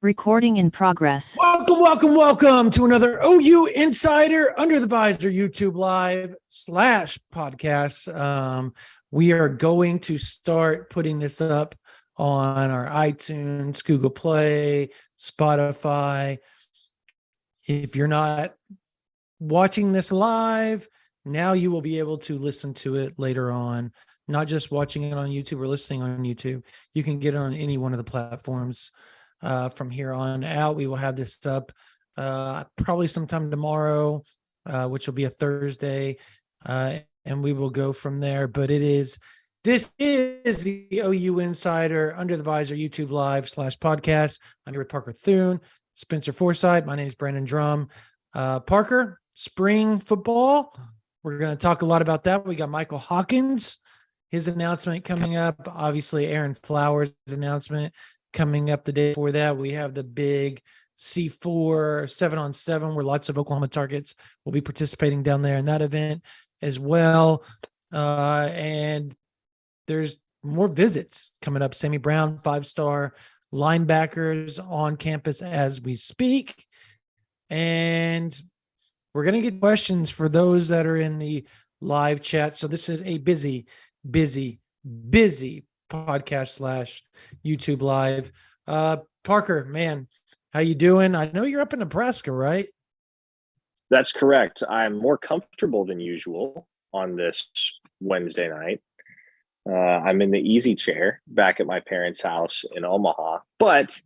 Recording in progress. Welcome to another OU Insider Under the Visor YouTube Live / podcast. We are going to start putting this up on our iTunes, Google Play, Spotify. If you're not watching this live, now you will be able to listen to it later on. Not just watching it on YouTube or listening on YouTube. You can get it on any one of the platforms. From here on out, we will have this up probably sometime tomorrow, which will be a Thursday, and we will go from there. But this is the OU Insider Under the Visor YouTube Live / podcast. I'm here with Parker Thune, Spencer Forsythe. My name is Brandon Drumm. Parker, spring football. We're going to talk a lot about that. We got Michael Hawkins, his announcement coming up. Obviously, Aaron Flowers' announcement coming up the day before that. We have the big C4 7-on-7 where lots of Oklahoma targets will be participating down there in that event as well. And there's more visits coming up. Sammy Brown, 5-star linebackers on campus as we speak. And we're going to get questions for those that are in the live chat. So this is a busy podcast / YouTube Live. Parker, man, how you doing? I know you're up in Nebraska, right? That's correct. I'm more comfortable than usual on this Wednesday night. I'm in the easy chair back at my parents' house in Omaha, but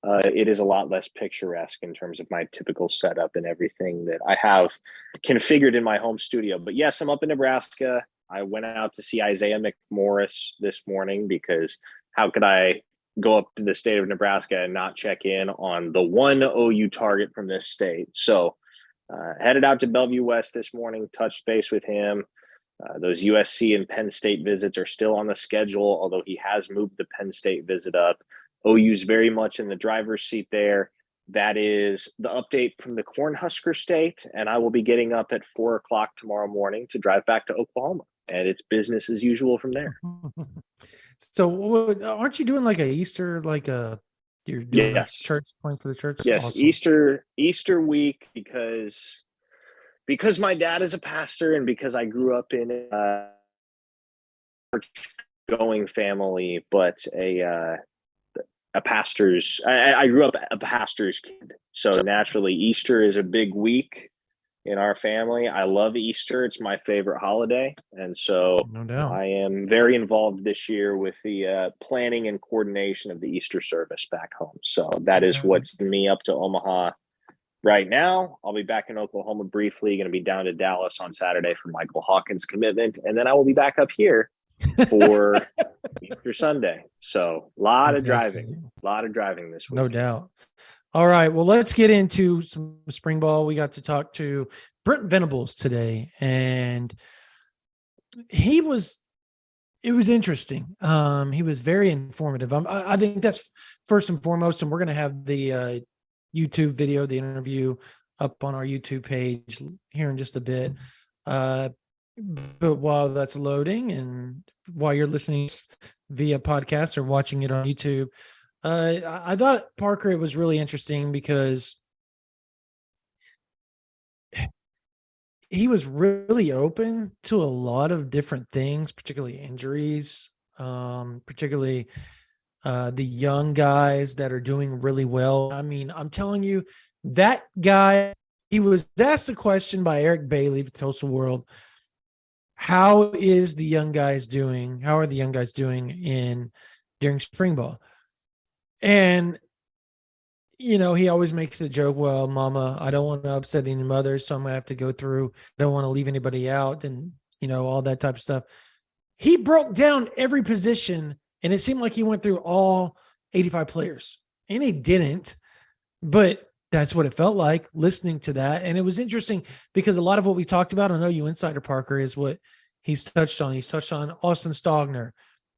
it is a lot less picturesque in terms of my typical setup and everything that I have configured in my home studio. But yes, I'm up in Nebraska. I went out to see Isaiah McMorris this morning because how could I go up to the state of Nebraska and not check in on the one OU target from this state? So headed out to Bellevue West this morning, touched base with him. Those USC and Penn State visits are still on the schedule, although he has moved the Penn State visit up. OU's very much in the driver's seat there. That is the update from the Cornhusker State, and I will be getting up at 4 o'clock tomorrow morning to drive back to Oklahoma. And it's business as usual from there. So aren't you doing like a Easter, you're doing a church point for the church? Yes, awesome. Easter week, because my dad is a pastor and because I grew up in a church-going family, but a pastor's, I grew up a pastor's kid. So naturally, Easter is a big week in our family. I love Easter. It's my favorite holiday. And so no doubt. I am very involved this year with the planning and coordination of the Easter service back home. So that is what's me up to Omaha right now. I'll be back in Oklahoma briefly, going to be down to Dallas on Saturday for Michael Hawkins' commitment. And then I will be back up here for Easter Sunday. So a lot of driving this week. No doubt. All right, well, let's get into some spring ball. We got to talk to Brent Venables today, and it was interesting. He was very informative. I think that's first and foremost, and we're going to have the YouTube video, the interview, up on our YouTube page here in just a bit. But while that's loading and while you're listening via podcast or watching it on YouTube, I thought, Parker, it was really interesting because he was really open to a lot of different things, particularly injuries, particularly the young guys that are doing really well. I mean, I'm telling you, that guy, he was asked a question by Eric Bailey of Total World. How are the young guys doing during spring ball? And, he always makes a joke, well, mama, I don't want to upset any mothers, so I'm going to have to go through. I don't want to leave anybody out and, all that type of stuff. He broke down every position, and it seemed like he went through all 85 players. And he didn't, but that's what it felt like listening to that. And it was interesting because a lot of what we talked about on OU Insider, Parker, is what he's touched on. He's touched on Austin Stogner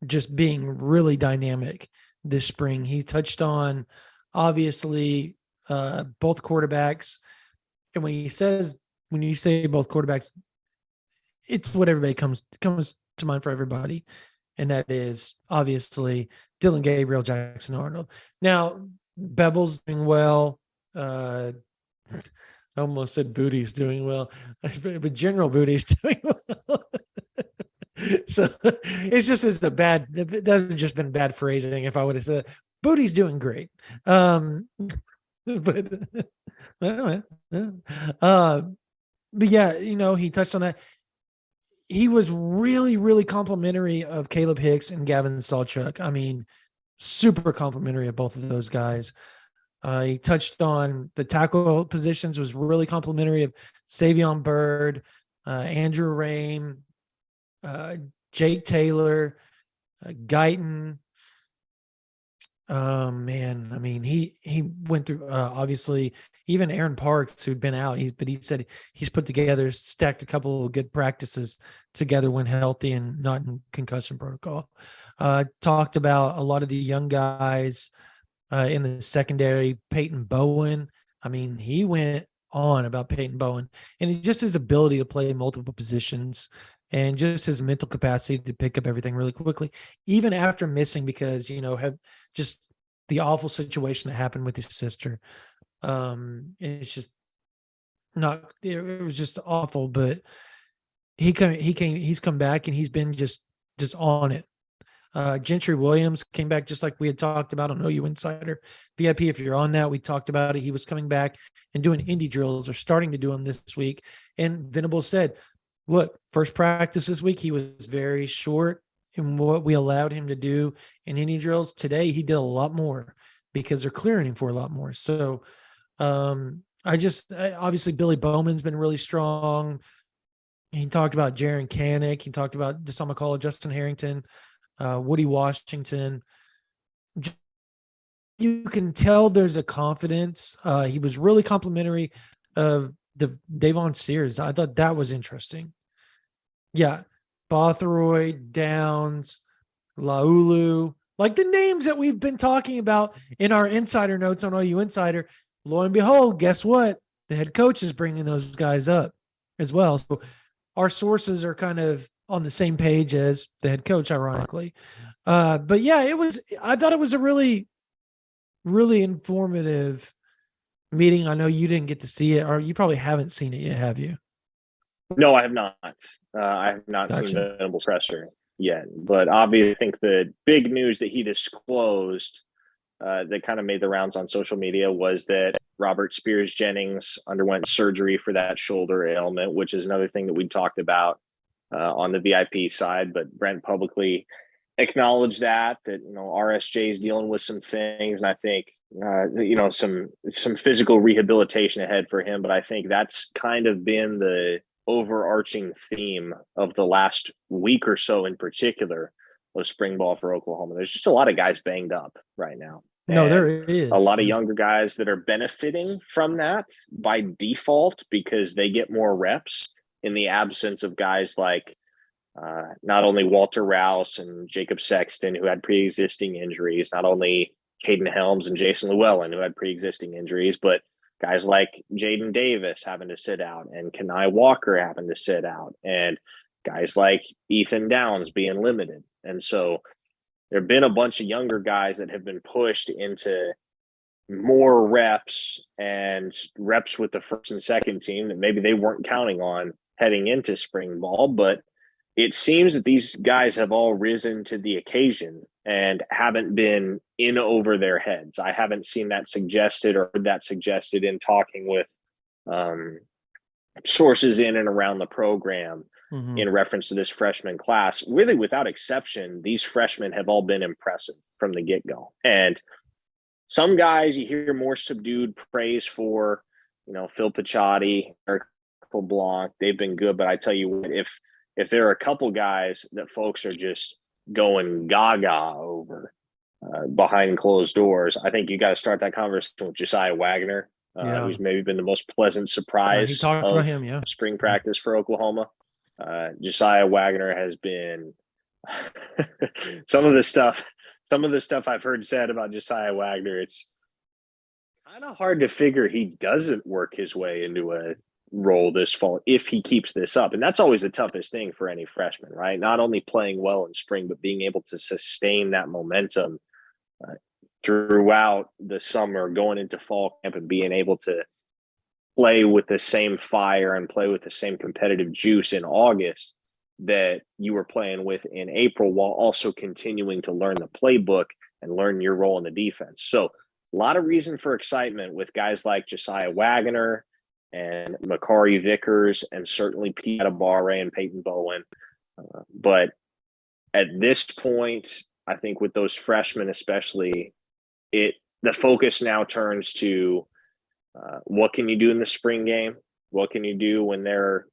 just being really dynamic this spring. He touched on, obviously, both quarterbacks. And when you say both quarterbacks, it's what everybody comes to mind for everybody. And that is obviously Dylan Gabriel, Jackson Arnold. Now, Bevel's doing well. I almost said Booty's doing well, but General Booty's doing well. So it's a bad, that would just been bad phrasing if I would have said Booty's doing great. But uh, but yeah, he touched on that. He was really, really complimentary of Caleb Hicks and Gavin Sawchuk. I mean, super complimentary of both of those guys. He touched on the tackle positions, was really complimentary of Savion Byrd, Andrew Rame, Jake Taylor, Guyton. Man, I mean, he went through obviously even Aaron Parks, who'd been out. But he said he's put together, stacked a couple of good practices together when healthy and not in concussion protocol. Talked about a lot of the young guys in the secondary. Peyton Bowen. I mean, he went on about Peyton Bowen and just his ability to play multiple positions and just his mental capacity to pick up everything really quickly, even after missing because, have just the awful situation that happened with his sister. It's just not, it was just awful, but he's come back and he's been just on it. Gentry Williams came back just like we had talked about on OU Insider VIP. If you're on that, we talked about it. He was coming back and doing indie drills or starting to do them this week. And Venable said, look, first practice this week, he was very short in what we allowed him to do in indie drills. Today, he did a lot more because they're clearing him for a lot more. So obviously Billy Bowman's been really strong. He talked about Jaron Canick. He talked about Deshaun McCullough, Justin Harrington, Woody Washington. You can tell there's a confidence. He was really complimentary of Davon Sears. I thought that was interesting. Yeah. Bothroyd, Downs, Laulu, like the names that we've been talking about in our insider notes on OU Insider. Lo and behold, guess what? The head coach is bringing those guys up as well. So our sources are kind of on the same page as the head coach, ironically. But yeah, I thought it was a really, really informative meeting. I know you didn't get to see it, or you probably haven't seen it yet, have you? No, I have not. I have not Gotcha. seen Venable's presser yet. But obviously, I think the big news that he disclosed that kind of made the rounds on social media was that Robert Spears Jennings underwent surgery for that shoulder ailment, which is another thing that we talked about on the VIP side. But Brent publicly acknowledged that RSJ is dealing with some things, and I think some physical rehabilitation ahead for him. But I think that's kind of been the overarching theme of the last week or so in particular of spring ball for Oklahoma. There's just a lot of guys banged up right now. No, there is a lot of younger guys that are benefiting from that by default because they get more reps in the absence of guys like not only Walter Rouse and Jacob Sexton, who had pre-existing injuries, not only Caden Helms and Jason Llewellyn, who had pre-existing injuries, but guys like Jaden Davis having to sit out and Kenai Walker having to sit out and guys like Ethan Downs being limited. And so there have been a bunch of younger guys that have been pushed into more reps and reps with the first and second team that maybe they weren't counting on heading into spring ball. But it seems that these guys have all risen to the occasion and haven't been in over their heads. I haven't seen that suggested or heard that suggested in talking with sources in and around the program in reference to this freshman class. Really, without exception, these freshmen have all been impressive from the get-go. And some guys you hear more subdued praise for, Phil Picciotti, Eric LeBlanc, they've been good. But I tell you what, if there are a couple guys that folks are just going gaga over behind closed doors, I think you got to start that conversation with Josiah Wagner, who's maybe been the most pleasant surprise he talked about him, spring practice for Oklahoma. Josiah Wagner has been some of the stuff I've heard said about Josiah Wagner. It's kind of hard to figure he doesn't work his way into a role this fall if he keeps this up. And that's always the toughest thing for any freshman, right? Not only playing well in spring, but being able to sustain that momentum throughout the summer, going into fall camp and being able to play with the same fire and play with the same competitive juice in August that you were playing with in April, while also continuing to learn the playbook and learn your role in the defense. So a lot of reason for excitement with guys like Josiah Wagner and Makari Vickers, and certainly Pete Atabare and Peyton Bowen. But at this point, I think with those freshmen especially, the focus now turns to what can you do in the spring game? What can you do when there are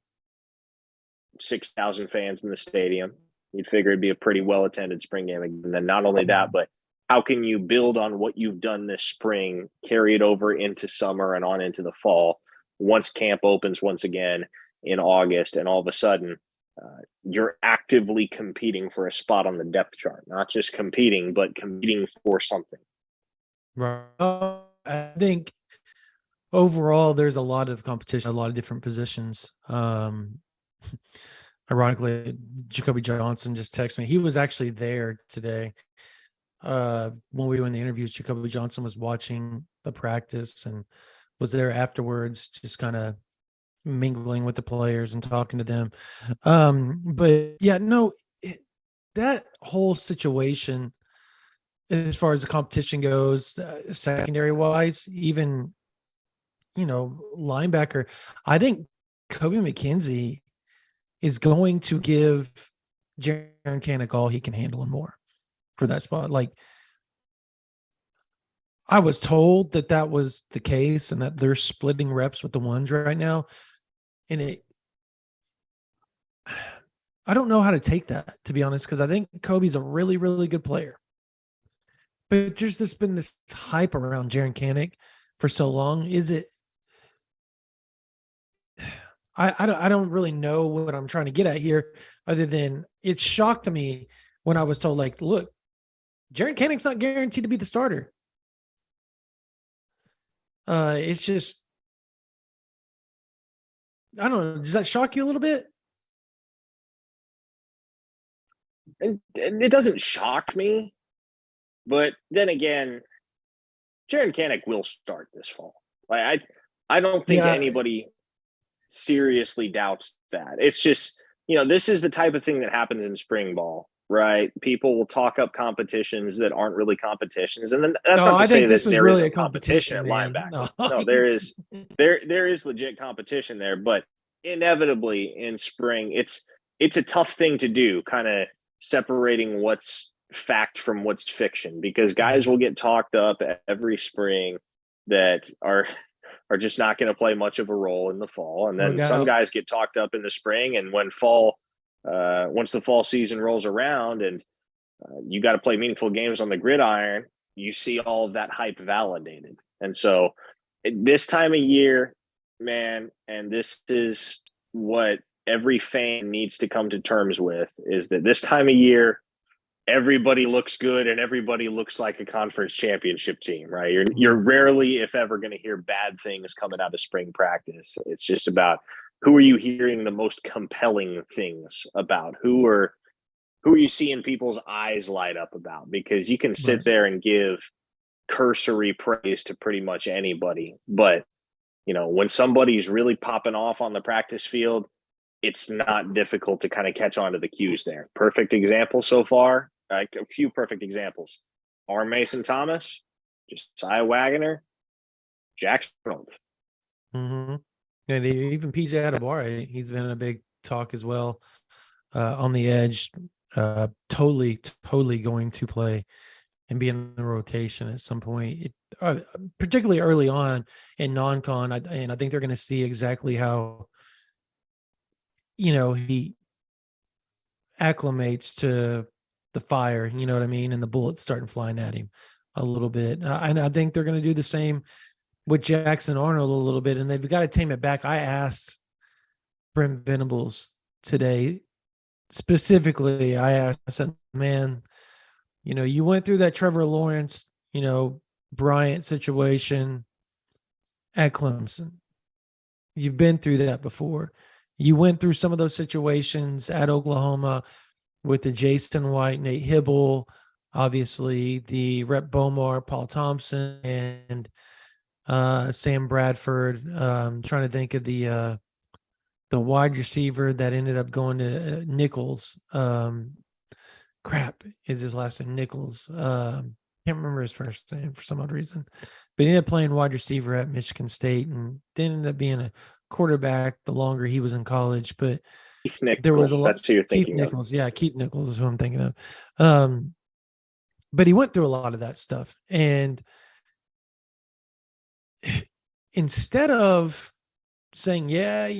6,000 fans in the stadium? You'd figure it'd be a pretty well-attended spring game. And then not only that, but how can you build on what you've done this spring, carry it over into summer and on into the fall once camp opens once again in August, and all of a sudden you're actively competing for a spot on the depth chart, not just competing, but competing for something. Right. I think overall there's a lot of competition, a lot of different positions. Ironically, Jacoby Johnson just texted me. He was actually there today. When we were in the interviews, Jacoby Johnson was watching the practice and was there afterwards, just kind of mingling with the players and talking to them. But yeah, no, that whole situation, as far as the competition goes, secondary wise, even, linebacker, I think Kobe McKenzie is going to give Jaron Kanak all he can handle and more for that spot. Like, I was told that was the case and that they're splitting reps with the ones right now. And I don't know how to take that, to be honest, because I think Kobe's a really, really good player. But there's been this hype around Jaron Kanak for so long. Is it? I don't really know what I'm trying to get at here, other than it shocked me when I was told, like, look, Jaron Kanak's not guaranteed to be the starter. It's just, I don't know. Does that shock you a little bit? And it doesn't shock me, but then again, Jaron Kanak will start this fall. I don't think anybody seriously doubts that. It's just, this is the type of thing that happens in spring ball, right? People will talk up competitions that aren't really competitions, and then that's not to say that there is a competition at linebacker. No, there is legit competition there, but inevitably in spring, it's a tough thing to do, kind of separating what's fact from what's fiction, because guys will get talked up every spring that are just not going to play much of a role in the fall. And then some guys get talked up in the spring, and when once the fall season rolls around and you got to play meaningful games on the gridiron, you see all of that hype validated. And so this time of year, man, and this is what every fan needs to come to terms with, is that this time of year, everybody looks good and everybody looks like a conference championship team, right? You're rarely, if ever, going to hear bad things coming out of spring practice. It's just about who are you hearing the most compelling things about? Who are you seeing people's eyes light up about? Because you can sit there and give cursory praise to pretty much anybody, but when somebody's really popping off on the practice field, it's not difficult to kind of catch on to the cues there. Perfect example so far. A few perfect examples. R. Mason Thomas, Josiah Wagner, Jack Arnold. Mm-hmm. And even PJ Atabare, he's been a big talk as well on the edge. Totally going to play and be in the rotation at some point, particularly early on in non-con. And I think they're going to see exactly how, he acclimates to the fire, you know what I mean? And the bullets starting flying at him a little bit. And I think they're going to do the same with Jackson Arnold a little bit, and they've got to tame it back. I asked Brent Venables today, specifically, I said, man, you went through that Trevor Lawrence, Bryant situation at Clemson. You've been through that before. You went through some of those situations at Oklahoma with the Jason White, Nate Hibble, obviously the Rep Bomar, Paul Thompson, and Sam Bradford. Trying to think of the wide receiver that ended up going to Nichols. Crap is his last name, Nichols. Can't remember his first name for some odd reason, but he ended up playing wide receiver at Michigan State and then ended up being a quarterback the longer he was in college. But Keith Nichols, there was a lot. that's who you're Keith thinking Nichols, yeah, Keith Nichols is who I'm thinking of. But he went through a lot of that stuff, and instead of saying, "Yeah, I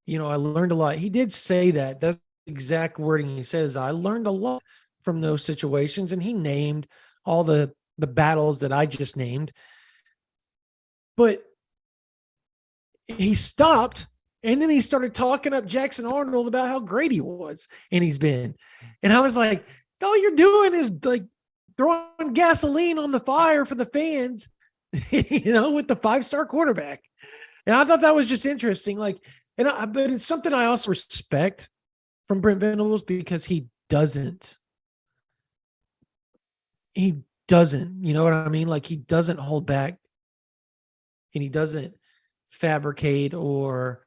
learned a lot," he did say that. That's the exact wording he says. I learned a lot from those situations, and he named all the battles that I just named. But he stopped, and then he started talking up Jackson Arnold about how great he was and he's been. And I was like, all you're doing is like throwing gasoline on the fire for the fans, with the 5-star quarterback. And I thought that was just interesting. But it's something I also respect from Brent Venables because he doesn't, you know what I mean? Like, he doesn't hold back and he doesn't fabricate and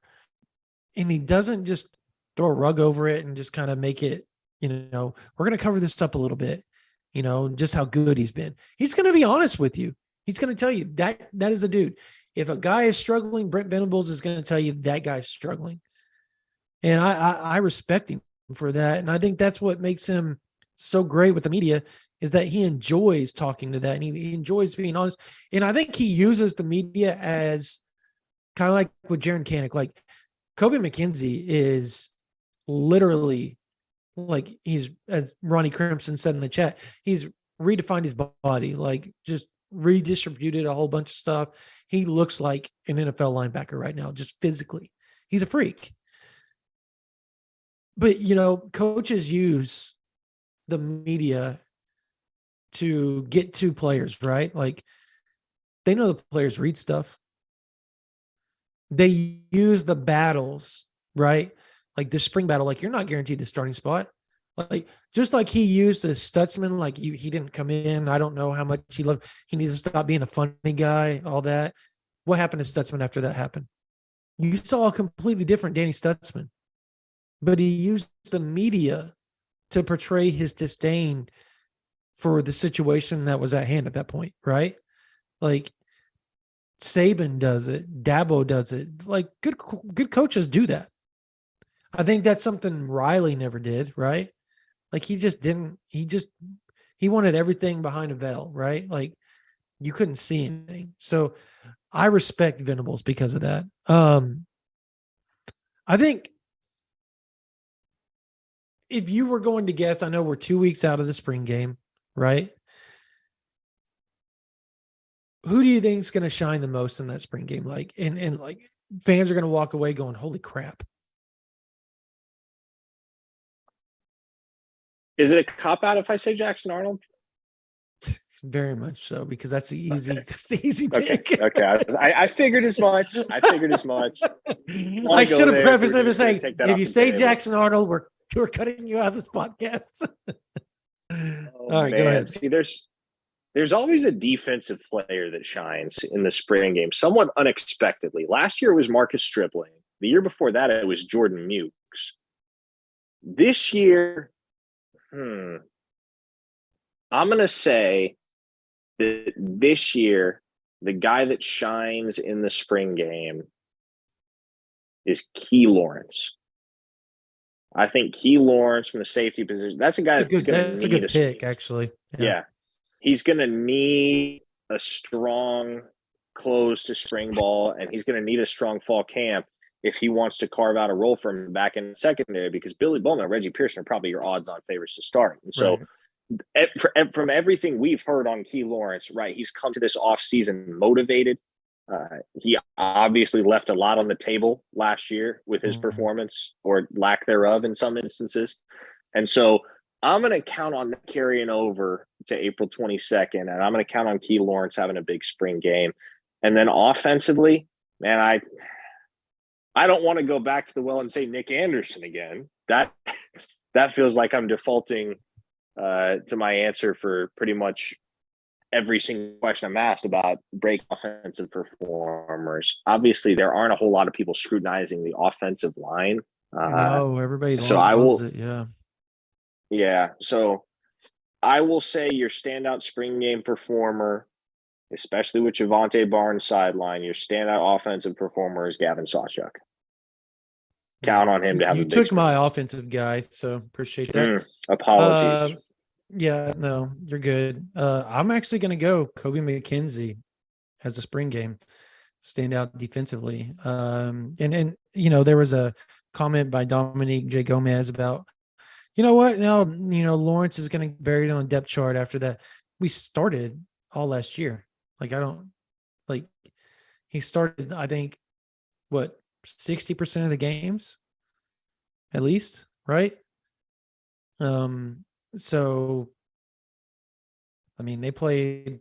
he doesn't just throw a rug over it and just kind of make it, we're going to cover this up a little bit, just how good he's been. He's going to be honest with you. He's going to tell you that is a dude. If a guy is struggling, Brent Venables is going to tell you that guy's struggling. And I respect him for that. And I think that's what makes him so great with the media is that he enjoys talking to that and he enjoys being honest. And I think he uses the media as kind of like with Jaron Kanik. Like, Kobe McKenzie is literally, like, he's, as Ronnie Crimson said in the chat, he's redefined his body, like just redistributed a whole bunch of stuff. He looks like an NFL linebacker right now, just physically. He's a freak. But, coaches use the media to get to players, right? Like, they know the players read stuff. They use the battles, right? Like the spring battle, like, you're not guaranteed the starting spot. Like, just like he used the Stutzman, like, he didn't come in. I don't know how much he needs to stop being a funny guy, all that. What happened to Stutzman after that happened? You saw a completely different Danny Stutzman, but he used the media to portray his disdain for the situation that was at hand at that point, right? Like, Saban does it, Dabo does it. Like, good coaches do that. I think that's something Riley never did, right? Like, he wanted everything behind a veil, right? Like, you couldn't see anything. So I respect Venables because of that. I think if you were going to guess, I know we're 2 weeks out of the spring game, right? Who do you think is going to shine the most in that spring game? Like, and like, fans are going to walk away going, holy crap. Is it a cop out if I say Jackson Arnold? Very much so, because that's the easy pick. Okay. I figured as much. I I should have prefaced it by saying, if you say Jackson Arnold, we're cutting you out of this podcast. All right, go ahead. See, there's always a defensive player that shines in the spring game, somewhat unexpectedly. Last year it was Marcus Stripling. The year before that it was Jordan Mukes. This year, I'm going to say that this year, the guy that shines in the spring game is Key Lawrence. I think Key Lawrence from the safety position, that's a guy that's going to need a good pick, actually. Yeah. He's going to need a strong close to spring ball, and he's going to need a strong fall camp if he wants to carve out a role for him back in secondary, because Billy Bowman and Reggie Pearson are probably your odds-on favorites to start. And so from everything we've heard on Key Lawrence, right, he's come to this offseason motivated. He obviously left a lot on the table last year with his performance, or lack thereof in some instances. And so I'm going to count on that carrying over to April 22nd, and I'm going to count on Key Lawrence having a big spring game. And then offensively, man, I don't want to go back to the well and say Nick Anderson again. That that feels like I'm defaulting to my answer for pretty much every single question I'm asked about break offensive performers. Obviously, there aren't a whole lot of people scrutinizing the offensive line. No, everybody So I loves will, it. Yeah. yeah. So I will say your standout spring game performer, especially with Javonte Barnes sideline, your standout offensive performer is Gavin Sawchuk. Count on him to have You a big took spring. my offensive guy, so appreciate that. Apologies. Yeah, no, you're good. I'm actually going to go Kobe McKenzie as a spring game standout defensively. And there was a comment by Dominique J. Gomez about, you know what? Now, Lawrence is going to get buried on the depth chart after that. We started all last year. Like, I don't like, he started, I think, what, 60% of the games at least, right? So, I mean, they played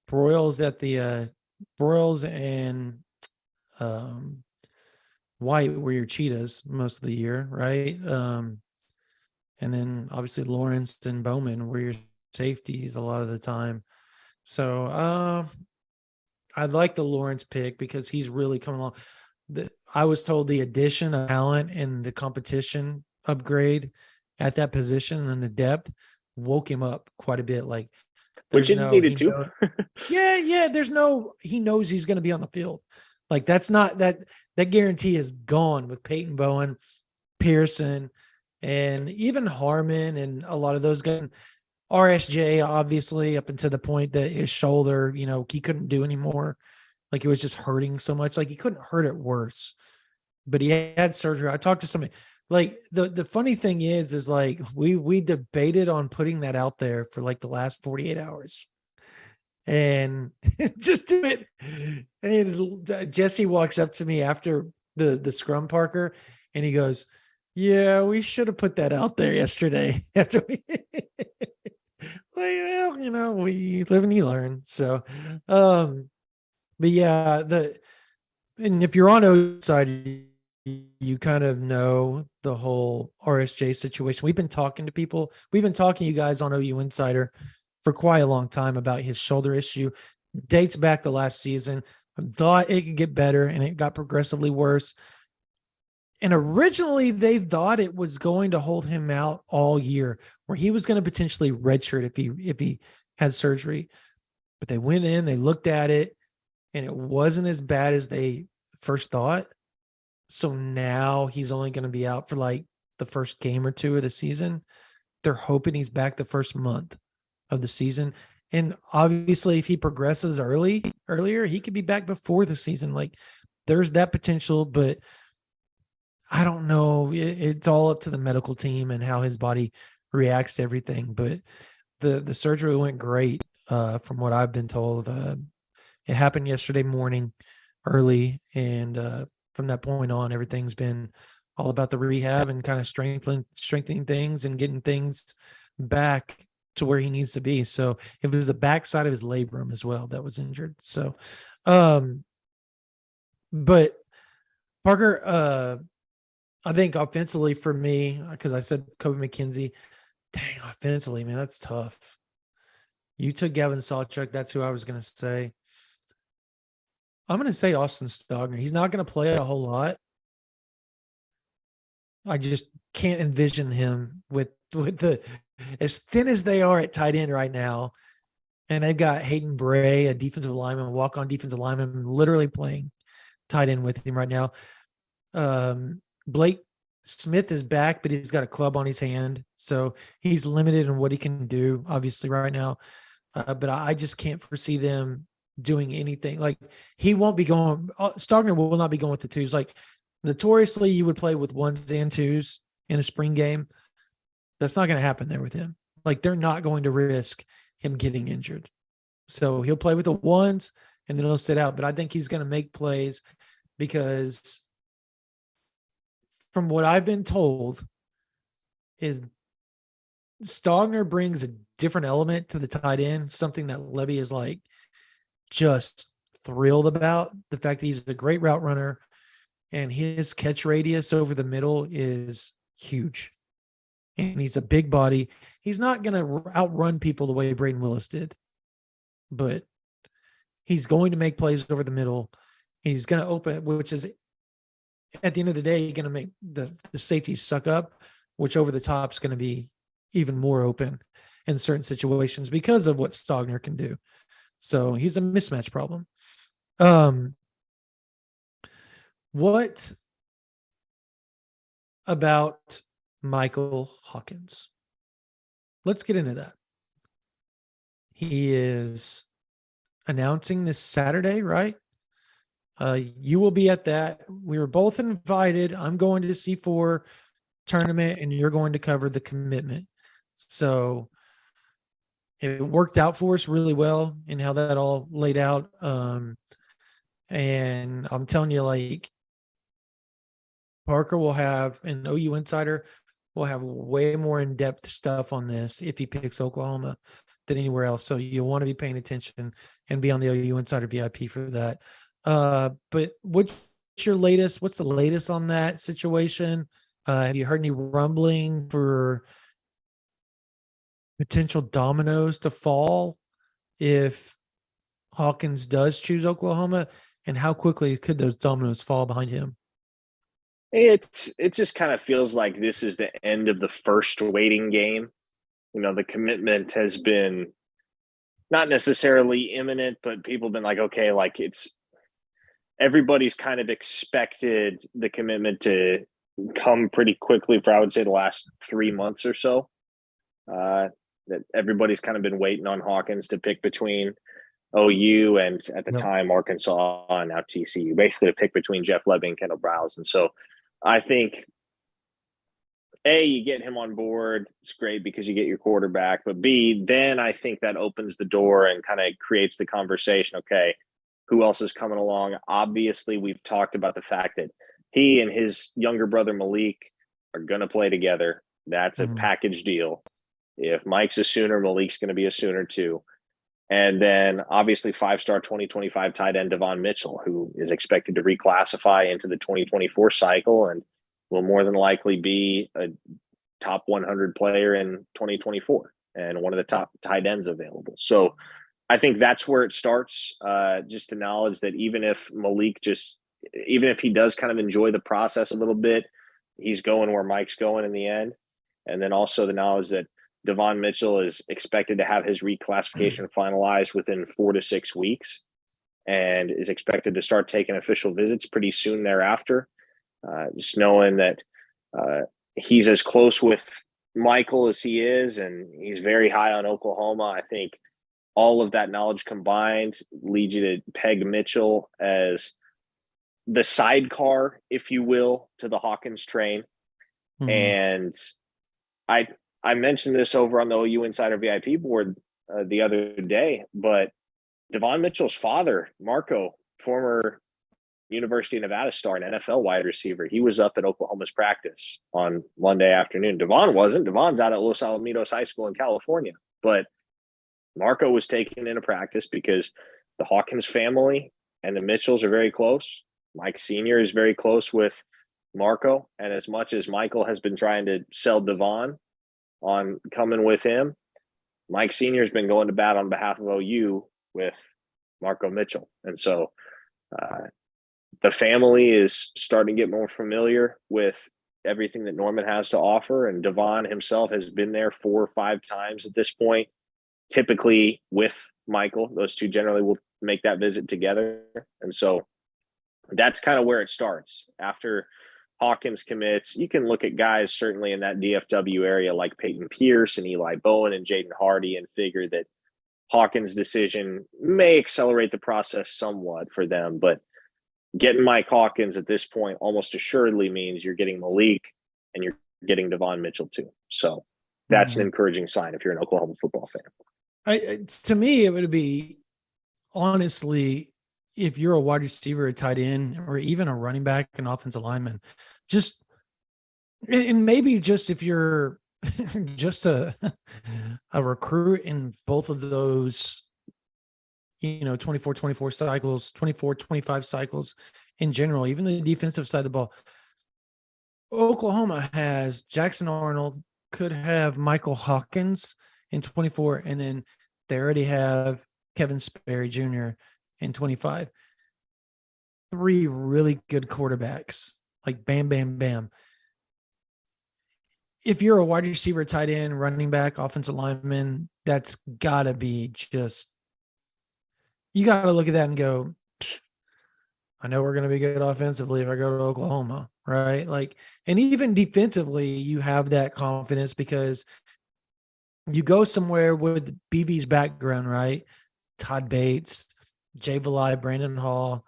Broyles at the Broyles and White were your cheetahs most of the year, right? And then obviously Lawrence and Bowman were your safeties a lot of the time. So I'd like the Lawrence pick because he's really coming along. I was told the addition of talent and the competition upgrade at that position and the depth woke him up quite a bit. Like Which there's it no, needed to. there's no, he knows he's going to be on the field. Like that's not that guarantee is gone with Peyton Bowen, Pearson, and even Harmon and a lot of those guys. RSJ, obviously, up until the point that his shoulder, he couldn't do anymore. Like it was just hurting so much. Like he couldn't hurt it worse. But he had surgery. I talked to somebody. Like the funny thing is like we debated on putting that out there for like the last 48 hours. And just do it. And Jesse walks up to me after the scrum Parker, and he goes, "Yeah, we should have put that out there yesterday." After we, well, we live and you learn. So, but yeah, and if you're on O side, you kind of know the whole RSJ situation. We've been talking to people. We've been talking to you guys on OU Insider for quite a long time about his shoulder issue. Dates back to last season. I thought it could get better, and it got progressively worse. And originally, they thought it was going to hold him out all year, where he was going to potentially redshirt if he had surgery. But they went in, they looked at it, and it wasn't as bad as they first thought. So now he's only going to be out for like the first game or two of the season. They're hoping he's back the first month of the season. And obviously, if he progresses earlier, he could be back before the season. Like there's that potential, but I don't know. It's all up to the medical team and how his body reacts to everything. But the surgery went great, from what I've been told. It happened yesterday morning early, and from that point on, everything's been all about the rehab and kind of strengthening things and getting things back to where he needs to be. So it was the backside of his labrum as well that was injured. So, but Parker, I think offensively for me, because I said Kobe McKenzie, dang, offensively, man, that's tough. You took Gavin Sawchuk. That's who I was going to say. I'm going to say Austin Stogner. He's not going to play a whole lot. I just can't envision him with the as thin as they are at tight end right now. And they've got Hayden Bray, a defensive lineman, walk-on defensive lineman, literally playing tight end with him right now. Blake Smith is back, but he's got a club on his hand. So he's limited in what he can do, obviously, right now. But I just can't foresee them doing anything. Like he won't be going. Stogner will not be going with the twos. Like notoriously, you would play with ones and twos in a spring game. That's not going to happen there with him. Like they're not going to risk him getting injured. So he'll play with the ones and then he'll sit out. But I think he's going to make plays because from what I've been told is Stogner brings a different element to the tight end, something that Levy is like just thrilled about. The fact that he's a great route runner and his catch radius over the middle is huge. and he's a big body. He's not going to outrun people the way Braden Willis did, but he's going to make plays over the middle. And he's going to open, which is at the end of the day, going to make the safeties suck up, which over the top is going to be even more open in certain situations because of what Stogner can do. So he's a mismatch problem. What about Michael Hawkins? Let's get into that. He is announcing this Saturday, right? You will be at that. We were both invited. I'm going to the C4 tournament, and you're going to cover the commitment. So it worked out for us really well in how that all laid out. And I'm telling you, like, Parker will have, an OU Insider will have way more in-depth stuff on this if he picks Oklahoma than anywhere else. So you'll want to be paying attention and be on the OU Insider VIP for that. But what's your latest? What's the latest on that situation? Have you heard any rumbling for potential dominoes to fall if Hawkins does choose Oklahoma? And how quickly could those dominoes fall behind him? It just kind of feels like this is the end of the first waiting game. You know, the commitment has been not necessarily imminent, but people have been like, okay, like everybody's kind of expected the commitment to come pretty quickly for, I would say, the last 3 months or so. That everybody's kind of been waiting on Hawkins to pick between OU and at the time Arkansas and now TCU, basically to pick between Jeff Lebby and Kendall Browse. And so I think, A, you get him on board. It's great because you get your quarterback. But B, then I think that opens the door and kind of creates the conversation. Okay, who else is coming along? Obviously, we've talked about the fact that he and his younger brother Malik are going to play together. That's a package deal. If Mike's a Sooner, Malik's going to be a Sooner too. And then obviously 5-star 2025 tight end Devon Mitchell, who is expected to reclassify into the 2024 cycle and will more than likely be a top 100 player in 2024 and one of the top tight ends available. So I think that's where it starts. Just to acknowledge that even if he does kind of enjoy the process a little bit, he's going where Mike's going in the end. And then also the knowledge that Devon Mitchell is expected to have his reclassification finalized within 4 to 6 weeks and is expected to start taking official visits pretty soon thereafter. Just knowing that he's as close with Michael as he is, and he's very high on Oklahoma. I think all of that knowledge combined leads you to peg Mitchell as the sidecar, if you will, to the Hawkins train. And I mentioned this over on the OU Insider VIP board the other day, but Devon Mitchell's father, Marco, former University of Nevada star and NFL wide receiver, he was up at Oklahoma's practice on Monday afternoon. Devon wasn't. Devon's out at Los Alamitos High School in California, but Marco was taken into practice because the Hawkins family and the Mitchells are very close. Mike Sr. is very close with Marco, and as much as Michael has been trying to sell Devon on coming with him, Mike Sr. has been going to bat on behalf of OU with Marco Mitchell. And so the family is starting to get more familiar with everything that Norman has to offer. And Devon himself has been there 4 or 5 times at this point, typically with Michael. Those two generally will make that visit together. And so that's kind of where it starts. After Hawkins commits, you can look at guys certainly in that DFW area like Peyton Pierce and Eli Bowen and Jaden Hardy and figure that Hawkins' decision may accelerate the process somewhat for them. But getting Mike Hawkins at this point almost assuredly means you're getting Malik and you're getting Devon Mitchell too. So that's an encouraging sign if you're an Oklahoma football fan. To me, it would be, honestly, if you're a wide receiver, a tight end, or even a running back, an offensive lineman, and maybe just if you're just a recruit in both of those, 24 cycles, 25 cycles in general, even the defensive side of the ball. Oklahoma has Jackson Arnold, could have Michael Hawkins in 24, and then they already have Kevin Sperry Jr. in 25. 3 really good quarterbacks, like bam, bam, bam. If you're a wide receiver, tight end, running back, offensive lineman, that's got to be just, you got to look at that and go, I know we're going to be good offensively if I go to Oklahoma, right? Like, and even defensively, you have that confidence because you go somewhere with BV's background, right? Todd Bates, Jay Valai, Brandon Hall,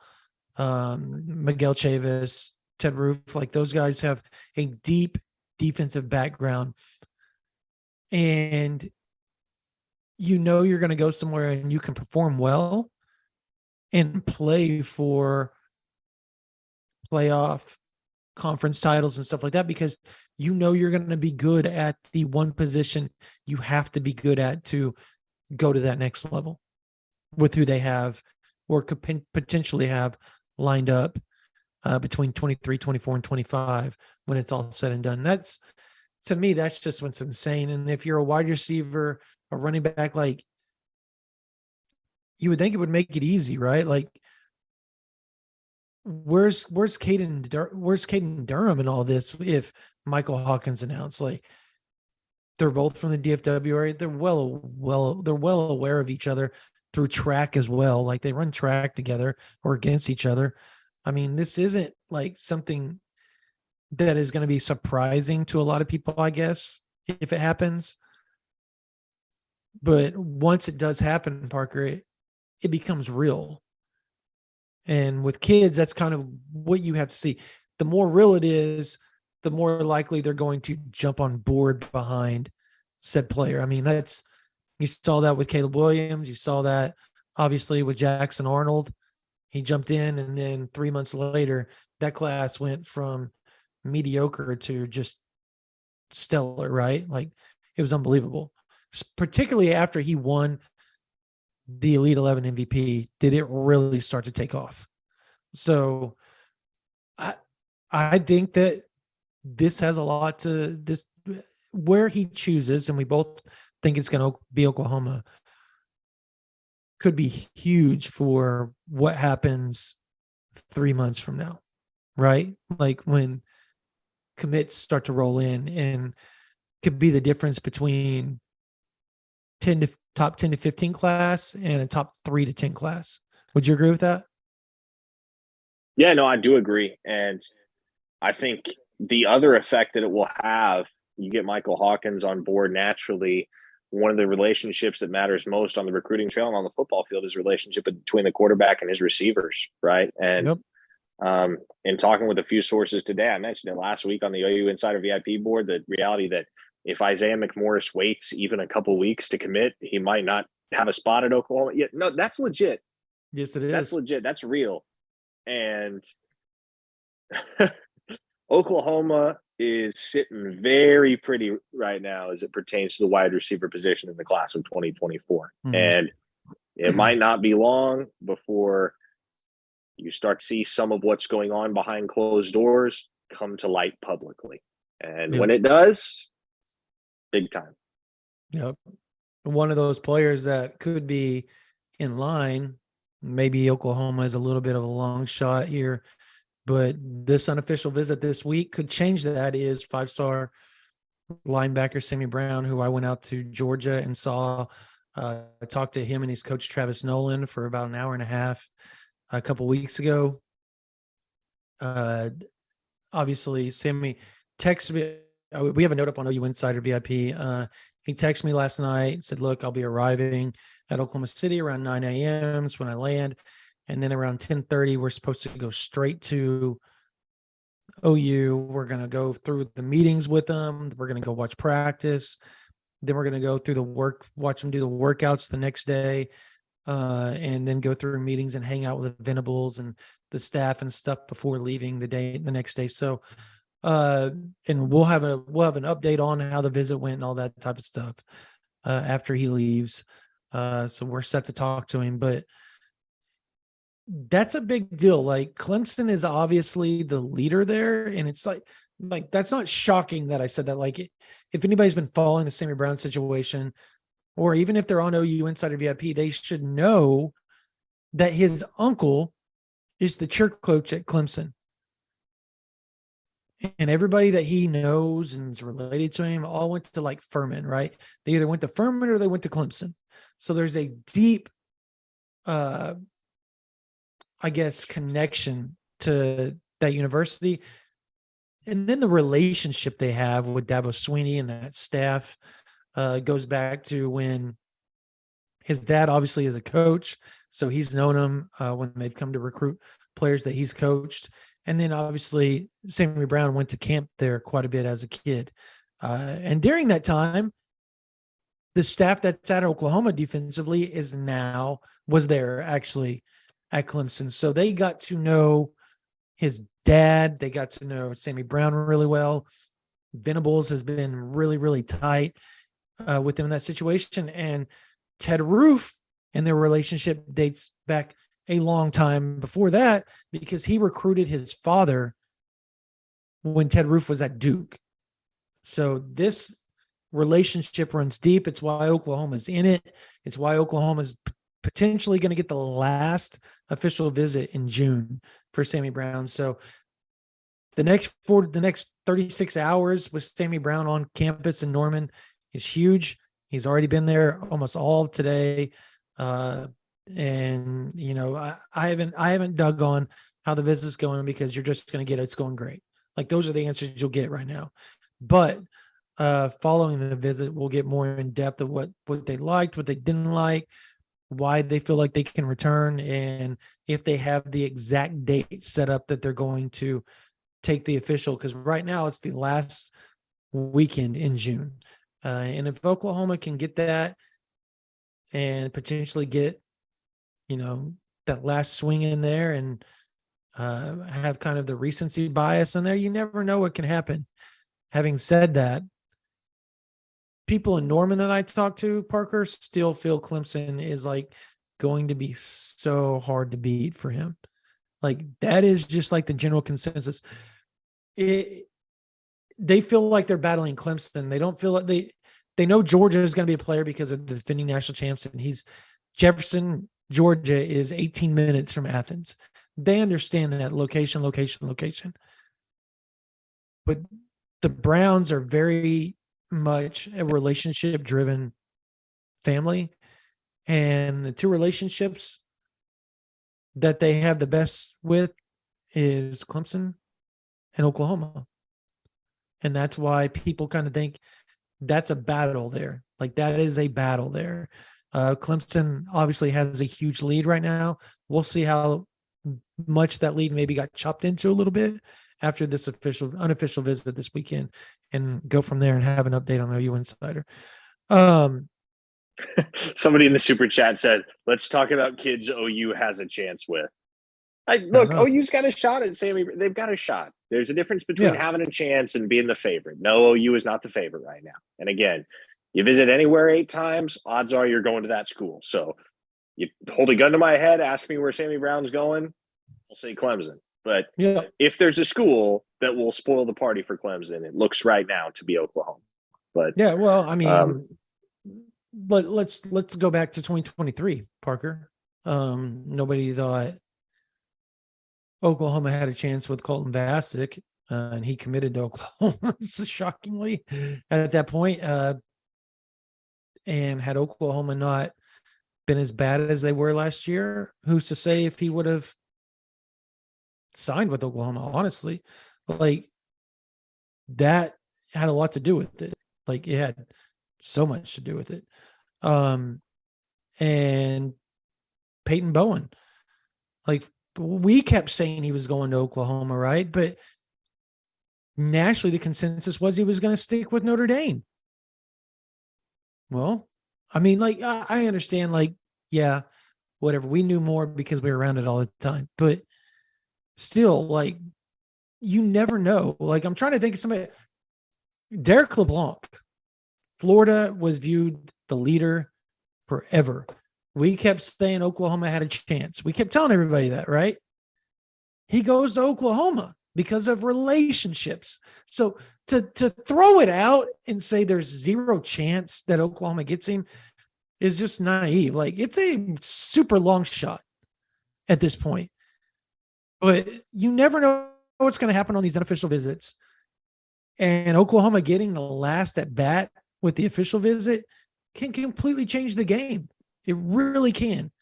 Miguel Chavis, Ted Roof, like those guys have a deep defensive background. And you know you're going to go somewhere and you can perform well and play for playoff conference titles and stuff like that, because you know you're going to be good at the one position you have to be good at to go to that next level with who they have or could potentially have lined up between 23, 24, and 25 when it's all said and done. That's, to me, that's just what's insane. And if you're a wide receiver, a running back, like, you would think it would make it easy, right? Like, where's Caden Durham and all this if Michael Hawkins announced? Like, they're both from the DFW area. They're well aware of each other through track as well. Like, they run track together or against each other. I mean, this isn't like something that is going to be surprising to a lot of people, I guess, if it happens. But once it does happen, Parker, it becomes real. And with kids, that's kind of what you have to see. The more real it is, the more likely they're going to jump on board behind said player. I mean, you saw that with Caleb Williams. You saw that obviously with Jackson Arnold. He jumped in, and then 3 months later, that class went from mediocre to just stellar, right? Like, it was unbelievable. Particularly after he won the Elite 11 MVP, did it really start to take off? So I think that this has a lot to this, where he chooses, and we both think it's going to be Oklahoma, could be huge for what happens 3 months from now, right? Like, when commits start to roll in, and could be the difference between top 10 to 15 class and a top 3 to 10 class. Would you agree with that? Yeah, no, I do agree. And I think the other effect that it will have, you get Michael Hawkins on board naturally. One of the relationships that matters most on the recruiting trail and on the football field is relationship between the quarterback and his receivers, right? And in talking with a few sources today, I mentioned it last week on the OU Insider VIP board, the reality that if Isaiah McMorris waits even a couple weeks to commit, he might not have a spot at Oklahoma. Yeah, no, that's legit. Yes, it is. That's legit. That's real. And Oklahoma is sitting very pretty right now as it pertains to the wide receiver position in the class of 2024. Mm-hmm. And it might not be long before you start to see some of what's going on behind closed doors come to light publicly. And when it does, big time. Yep. One of those players that could be in line, maybe Oklahoma is a little bit of a long shot here, but this unofficial visit this week could change that, is 5-star linebacker Sammy Brown, who I went out to Georgia and saw. I talked to him and his coach Travis Nolan for about an hour and a half a couple weeks ago. Obviously, Sammy texted me. We have a note up on OU Insider VIP. He texted me last night, said, look, I'll be arriving at Oklahoma City around 9 a.m. is when I land. And then around 10:30, we're supposed to go straight to OU. We're going to go through the meetings with them. We're going to go watch practice. Then we're going to go through watch them do the workouts the next day. And then go through meetings and hang out with the Venables and the staff and stuff before leaving the next day. So, and we'll have an update on how the visit went and all that type of stuff after he leaves. So we're set to talk to him, but that's a big deal. Like, Clemson is obviously the leader there, and it's like like, that's not shocking that I said that. Like, if anybody's been following the Sammy Brown situation, or even if they're on OU Insider VIP, they should know that his uncle is the cheer coach at Clemson. And everybody that he knows and is related to him all went to like Furman, right? They either went to Furman or they went to Clemson. So there's a deep, I guess, connection to that university. And then the relationship they have with Dabo Sweeney and that staff goes back to when his dad obviously is a coach. So he's known him when they've come to recruit players that he's coached. And then obviously Sammy Brown went to camp there quite a bit as a kid. And during that time, the staff that's at Oklahoma defensively was there actually at Clemson. So they got to know his dad. They got to know Sammy Brown really well. Venables has been really, really tight with him in that situation. And Ted Roof and their relationship dates back a long time before that, because he recruited his father when Ted Roof was at Duke. So this relationship runs deep. It's why Oklahoma's in it. It's why Oklahoma's potentially going to get the last official visit in June for Sammy Brown. So the next 36 hours with Sammy Brown on campus in Norman is huge. He's already been there almost all of today. And you know, I haven't dug on how the visit's going, because you're just going to get it's going great. Like, those are the answers you'll get right now. But following the visit, we'll get more in depth of what they liked, what they didn't like, why they feel like they can return, and if they have the exact date set up that they're going to take the official. Because right now it's the last weekend in June. And if Oklahoma can get that and potentially get, you know, that last swing in there and have kind of the recency bias in there, you never know what can happen. Having said that, people in Norman that I talk to, Parker, still feel Clemson is like going to be so hard to beat for him. Like, that is just like the general consensus. They feel like they're battling Clemson. They don't feel like they know Georgia is going to be a player because of the defending national champs, and Jefferson, Georgia is 18 minutes from Athens. They understand that location. But the Browns are very much a relationship-driven family, and the two relationships that they have the best with is Clemson and Oklahoma. And that's why people kind of think that's a battle there. Like, that is a battle there. Clemson obviously has a huge lead right now. We'll see how much that lead maybe got chopped into a little bit after this unofficial visit this weekend, and go from there and have an update on OU Insider. Somebody in the super chat said, let's talk about kids OU has a chance with. Look, OU's got a shot at Sammy. They've got a shot. There's a difference between having a chance and being the favorite. No, OU is not the favorite right now. And again, you visit anywhere 8 times, odds are you're going to that school. So you hold a gun to my head, ask me where Sammy Brown's going, I'll say Clemson. But if there's a school that will spoil the party for Clemson, it looks right now to be Oklahoma. But yeah, well, I mean, but let's go back to 2023, Parker. Nobody thought Oklahoma had a chance with Colton Vasek, and he committed to Oklahoma, shockingly, at that point. And had Oklahoma not been as bad as they were last year, who's to say if he would have signed with Oklahoma? Honestly, like, that had a lot to do with it. Like, it had so much to do with it. And Peyton Bowen, like, we kept saying he was going to Oklahoma, right? But nationally, the consensus was he was going to stick with Notre Dame. Well, I mean, like, I understand, like, yeah, whatever. We knew more because we were around it all the time. But still, like, you never know. Like, I'm trying to think of somebody. Derek LeBlanc, Florida was viewed the leader forever. We kept saying Oklahoma had a chance. We kept telling everybody that, right? He goes to Oklahoma because of relationships. So to throw it out and say there's zero chance that Oklahoma gets him is just naive. Like, it's a super long shot at this point. But you never know what's going to happen on these unofficial visits. And Oklahoma getting the last at bat with the official visit can completely change the game. It really can.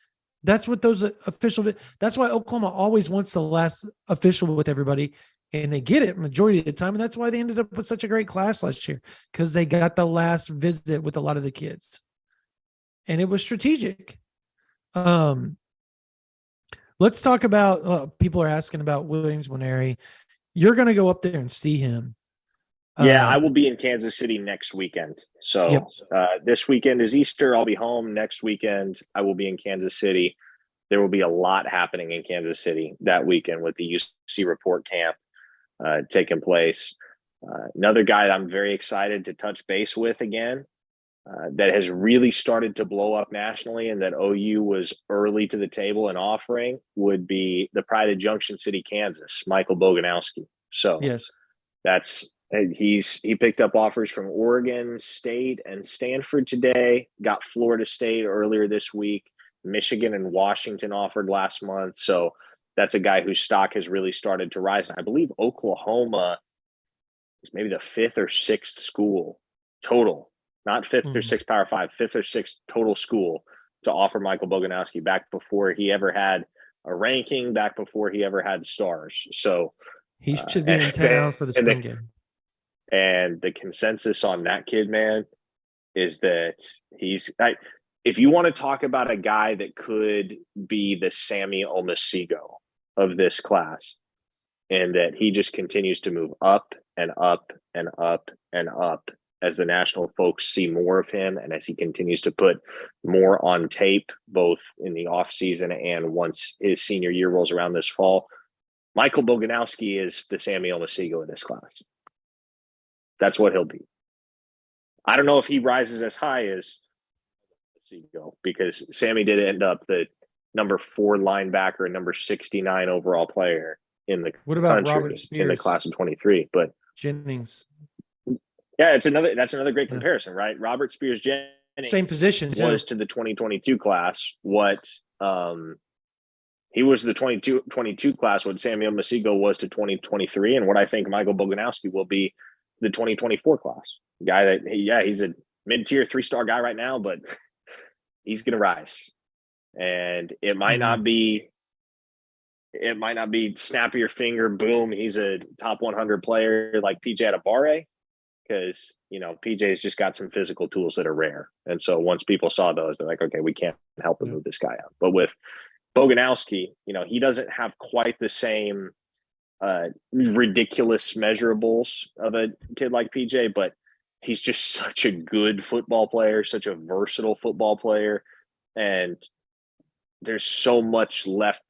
That's what those official. That's why Oklahoma always wants the last official with everybody, and they get it majority of the time. And that's why they ended up with such a great class last year, because they got the last visit with a lot of the kids, and it was strategic. Let's talk about. People are asking about Williams Nwaneri. You're going to go up there and see him. Yeah, I will be in Kansas City next weekend. So Yep. This weekend is Easter. I'll be home. Next weekend, I will be in Kansas City. There will be a lot happening in Kansas City that weekend with the UC Report Camp taking place. Another guy that I'm very excited to touch base with again, that has really started to blow up nationally and that OU was early to the table and offering, would be the pride of Junction City, Kansas, Michael Boganowski. So Yes. He picked up offers from Oregon State and Stanford today, got Florida State earlier this week, Michigan and Washington offered last month. So that's a guy whose stock has really started to rise. I believe Oklahoma is maybe the fifth or sixth school total, not fifth or sixth Power Five, fifth or sixth total school to offer Michael Boganowski, back before he ever had a ranking, back before he ever had stars. So he should be in town for the spring game. And the consensus on that kid, man, is that if you want to talk about a guy that could be the Sammy Omosigho of this class, and that he just continues to move up and up and up and up as the national folks see more of him, and as he continues to put more on tape, both in the offseason and once his senior year rolls around this fall, Michael Boganowski is the Sammy Omosigho of this class. That's what he'll be. I don't know if he rises as high as Omosigho, because Sammy did end up the number 4 linebacker and number 69 overall player in the country, Robert Spears in the class of 23. But Jennings, yeah, that's another great comparison, right? Robert Spears Jennings, same position too, was to the 2022 class what he was the 22 class, what Sammy Omosigho was to 2023, and what I think Michael Boganowski will be the 2024 class. Guy that, he's a mid-tier 3-star guy right now, but he's going to rise. And it might not be snap your finger, boom, he's a top 100 player like PJ Adebawore, because, PJ's just got some physical tools that are rare. And so once people saw those, they're like, okay, we can't help but move this guy out. But with Boganowski, he doesn't have quite the same ridiculous measurables of a kid like PJ, but he's just such a good football player, such a versatile football player, and there's so much left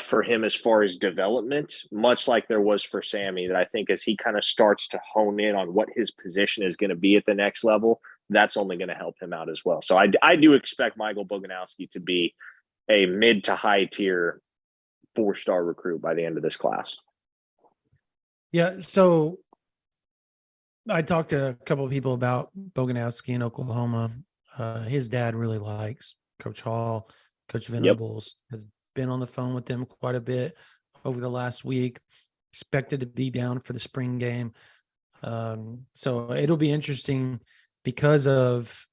for him as far as development, much like there was for Sammy, that I think as he kind of starts to hone in on what his position is going to be at the next level, that's only going to help him out as well. So I do expect Michael Boganowski to be a mid to high tier 4-star recruit by the end of this class. Yeah. So I talked to a couple of people about Boganowski in Oklahoma. His dad really likes Coach Hall. Coach Venables has been on the phone with them quite a bit over the last week. Expected to be down for the spring game. So it'll be interesting because of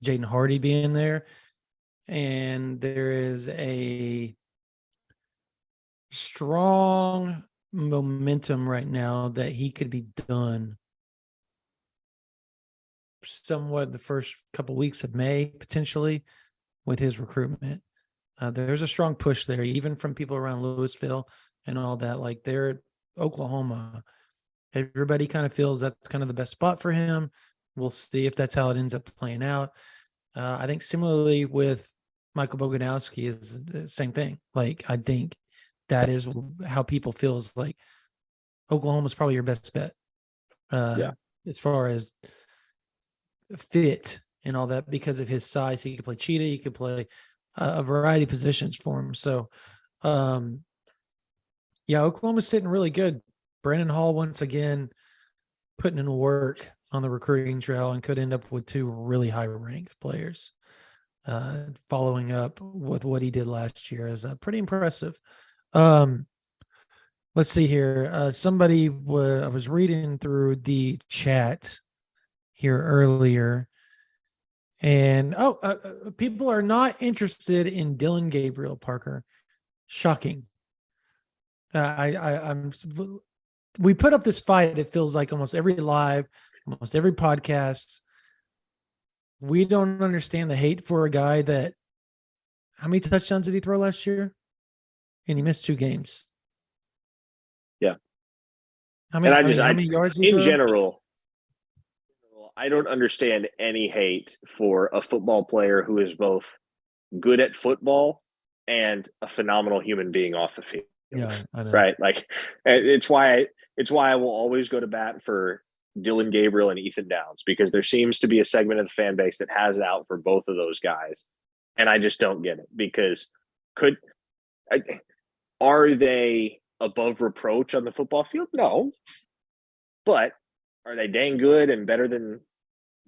Jaden Hardy being there. And there is a strong momentum right now that he could be done somewhat the first couple weeks of May, potentially, with his recruitment. There's a strong push there, even from people around Louisville and all that. Like, they're Oklahoma. Everybody kind of feels that's kind of the best spot for him. We'll see if that's how it ends up playing out. I think similarly with Michael Boganowski is the same thing. Like, I think that is how people feel, is like Oklahoma's probably your best bet. As far as fit and all that, because of his size. He could play cheetah. He could play a variety of positions for him. So Yeah, Oklahoma's sitting really good. Brandon Hall once again putting in work on the recruiting trail and could end up with 2 really high ranked players. Following up with what he did last year is pretty impressive. Let's see here. I was reading through the chat here earlier, and people are not interested in Dylan Gabriel, Parker. Shocking. I'm. We put up this fight. It feels like almost every live, almost every podcast. We don't understand the hate for a guy that. How many touchdowns did he throw last year? And he missed 2 games. Yeah. How many yards did he in throw? general, I don't understand any hate for a football player who is both good at football and a phenomenal human being off the field. Yeah, I know. Right. Like it's why I will always go to bat for Dylan Gabriel and Ethan Downs, because there seems to be a segment of the fan base that has it out for both of those guys. And I just don't get it, because are they above reproach on the football field? No. But are they dang good and better than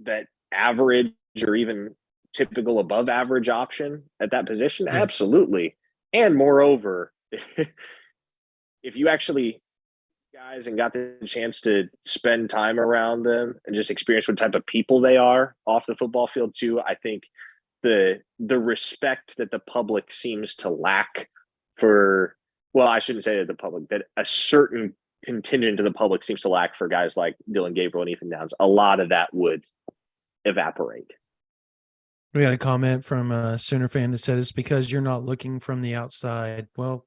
that average or even typical above average option at that position? Yes. Absolutely. And moreover, if you actually guys and got the chance to spend time around them and just experience what type of people they are off the football field too, I think the respect that the public seems to lack for, well, I shouldn't say that the public, that a certain contingent of the public seems to lack for guys like Dylan Gabriel and Ethan Downs, a lot of that would evaporate. We got a comment from a Sooner fan that said it's because you're not looking from the outside. Well,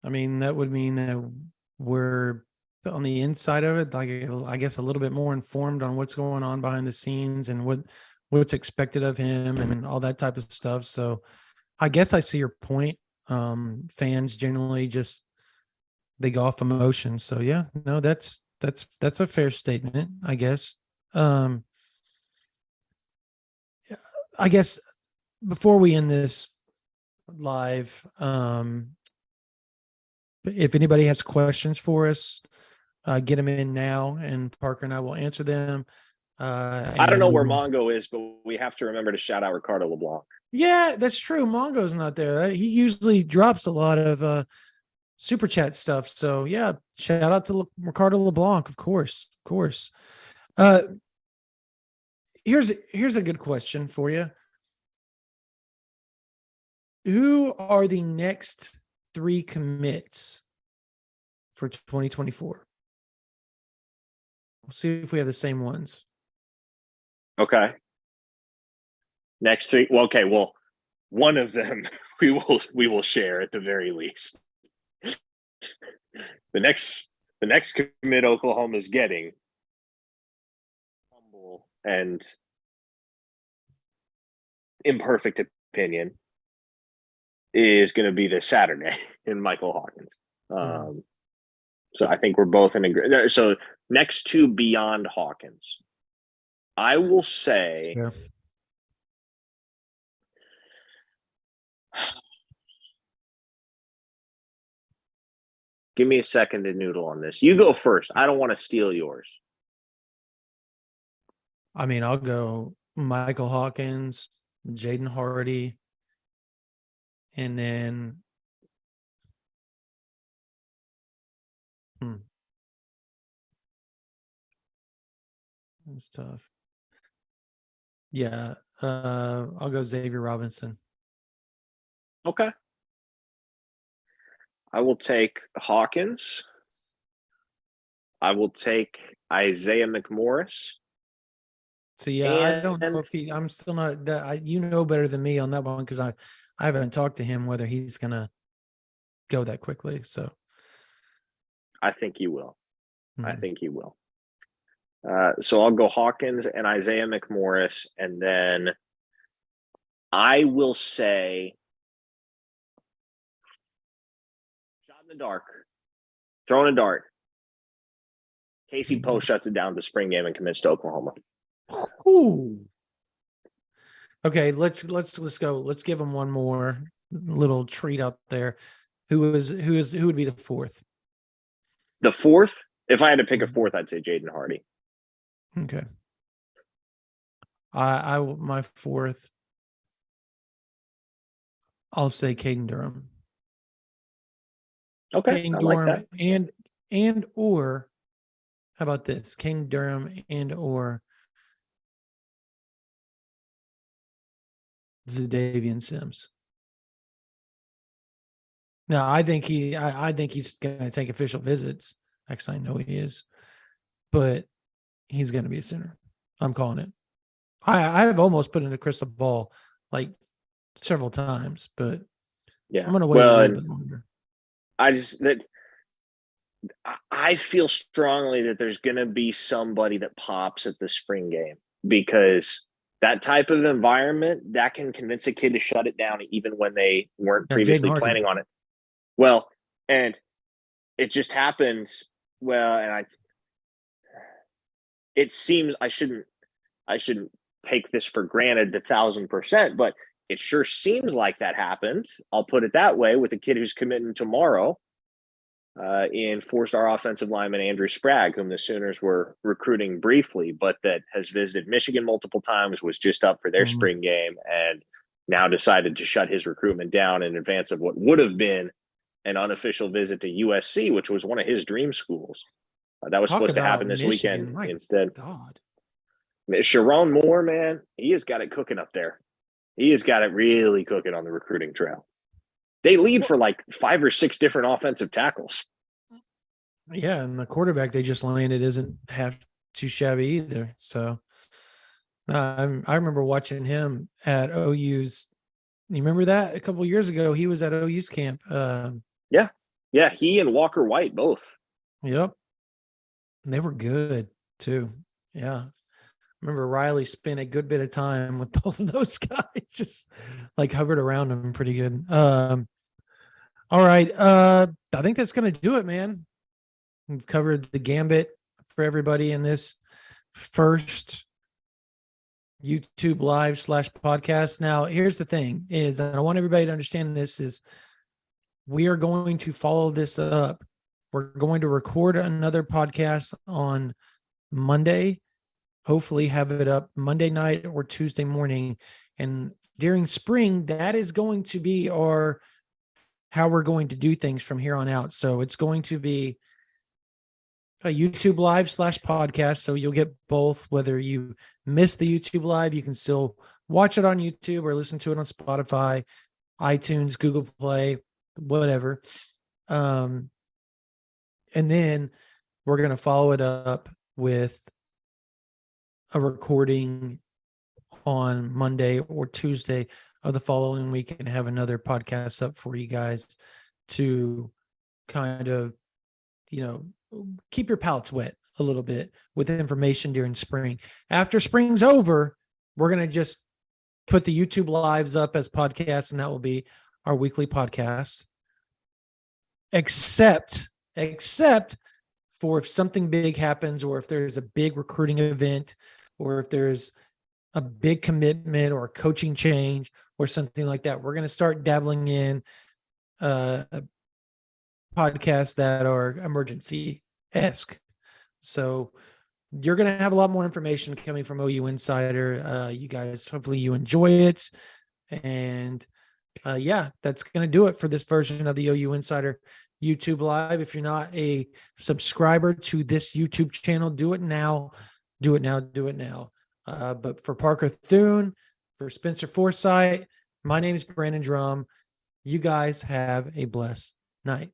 I mean, that would mean that we're on the inside of it, like, I guess, a little bit more informed on what's going on behind the scenes and what's expected of him and all that type of stuff. So I guess I see your point. Fans generally just, they go off emotion. So yeah, no, that's a fair statement, I guess. I guess before we end this live, if anybody has questions for us, get them in now, and Parker and I will answer them. I don't know where Mongo is, but we have to remember to shout out Ricardo LeBlanc. Yeah, that's true. Mongo's not there. He usually drops a lot of super chat stuff. So yeah, shout out to Ricardo LeBlanc, of course. Here's a good question for you. Who are the next 3 commits for 2024? We'll see if we have the same ones. Okay. Next 3. Well, okay. Well, one of them we will share at the very least. The next commit Oklahoma is getting, humble and imperfect opinion, is going to be this Saturday in Michael Hawkins. So I think we're both in agreement. So next 2 beyond Hawkins, I will say. Give me a second to noodle on this. You go first. I don't want to steal yours. I mean, I'll go Michael Hawkins, Jaden Hardy, and then that's tough. Yeah, I'll go Xavier Robinson. Okay. I will take Hawkins. I will take Isaiah McMorris. See, I don't know if I'm still not that. You know better than me on that one, because I haven't talked to him whether he's gonna go that quickly. So I think he will. I think he will. So I'll go Hawkins and Isaiah McMorris, and then I will say, shot in the dark, throwing a dart. Casey Poe shuts it down the spring game and commits to Oklahoma. Ooh. Okay, let's go. Let's give him one more. little treat out there. Who would be the fourth? The fourth, if I had to pick a fourth, I'd say Jaden Hardy. Okay. My fourth, I'll say Caden Durham. Okay, Caden I Durham like that. and or how about this? Caden Durham and or Zadavian Sims. No, I think he's going to take official visits. Actually, I know he is, but he's going to be a Sooner. I'm calling it. I've almost put in a crystal ball like several times, but Yeah, I'm going to wait a little bit longer. I feel strongly that there's going to be somebody that pops at the spring game, because that type of environment that can convince a kid to shut it down even when they weren't previously planning on it. Well, and it just happens. Well, and it seems I shouldn't take this for granted 1,000%, but it sure seems like that happened. I'll put it that way, with a kid who's committing tomorrow in four-star offensive lineman Andrew Spragg, whom the Sooners were recruiting briefly, but that has visited Michigan multiple times, was just up for their spring game, and now decided to shut his recruitment down in advance of what would have been an unofficial visit to USC, which was one of his dream schools. That was supposed to happen this weekend instead. God. Sharon Moore, man, he has got it cooking up there. He has got it really cooking on the recruiting trail. They lead for like 5 or 6 different offensive tackles. Yeah, and the quarterback they just landed isn't half too shabby either. So I remember watching him at OU's. You remember that a couple of years ago? He was at OU's camp. Yeah, he and Walker White both. Yep, and they were good too. Yeah, remember Riley spent a good bit of time with both of those guys, just like hovered around them pretty good. All right, I think that's gonna do it, man. We've covered the gambit for everybody in this first YouTube live /podcast. Now, here's the thing is, and I want everybody to understand this, is we are going to follow this up. We're going to record another podcast on Monday, hopefully have it up Monday night or Tuesday morning. And during spring, that is going to be how we're going to do things from here on out. So it's going to be a YouTube live /podcast. So you'll get both. Whether you miss the YouTube live, you can still watch it on YouTube or listen to it on Spotify, iTunes, Google Play, whatever. And then we're going to follow it up with a recording on Monday or Tuesday of the following week, and have another podcast up for you guys to kind of, keep your palates wet a little bit with information during spring. After spring's over, we're going to just put the YouTube lives up as podcasts, and that will be our weekly podcast. Except for if something big happens, or if there's a big recruiting event, or if there's a big commitment or a coaching change or something like that, we're going to start dabbling in podcasts that are emergency-esque. So you're going to have a lot more information coming from OU Insider. You guys, hopefully you enjoy it. And that's going to do it for this version of the OU Insider YouTube Live. If you're not a subscriber to this YouTube channel, do it now. Do it now. But for Parker Thune, for Spencer Forsythe, my name is Brandon Drumm. You guys have a blessed night.